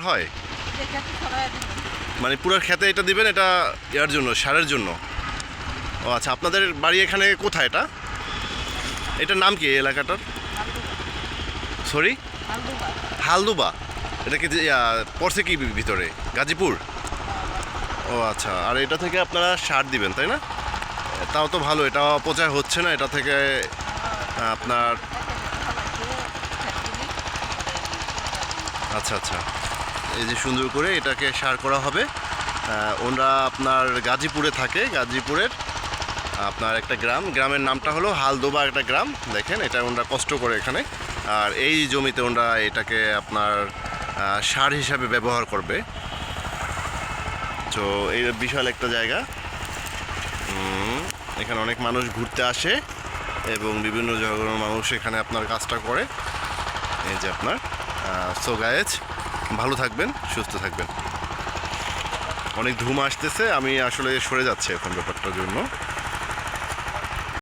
হয় যে ক্ষেত্রে ছড়াইয়া দিব। মানে পুরো খেতে এটা দিবেন, এটা ইয়ার জন্য, সারের জন্য। ও আচ্ছা, আপনাদের বাড়ি এখানে কোথায় এটা? এটার নাম কি এই এলাকাটার? হালদুবা। সরি, হালদুবা। হালদুবা। এটা কি পড়ছে কি ভিতরে? গাজীপুর? ও আচ্ছা, আর এটা থেকে আপনারা সার দিবেন তাই না? তাও তো ভালো, এটা অপচয় হচ্ছে না এটা থেকে আপনার। আচ্ছা আচ্ছা, এই যে সুন্দর করে এটাকে সার করা হবে। ওরা আপনার গাজীপুরে থাকে, গাজীপুরের আপনার একটা গ্রাম, গ্রামের নামটা হলো হালদোবা একটা গ্রাম। দেখেন এটা ওরা কষ্ট করে এখানে, আর এই জমিতে ওরা এটাকে আপনার সার হিসাবে ব্যবহার করবে। তো এই বিশাল একটা জায়গা, এখানে অনেক মানুষ ঘুরতে আসে এবং বিভিন্ন জায়গার মানুষ এখানে আপনার কাজটা করে। এই যে আপনার সো গায়েজ, ভালো থাকবেন, সুস্থ থাকবেন। অনেক ধুম আসতেছে, আমি আসলে সরে যাচ্ছি এখন ব্যাপারটার জন্য।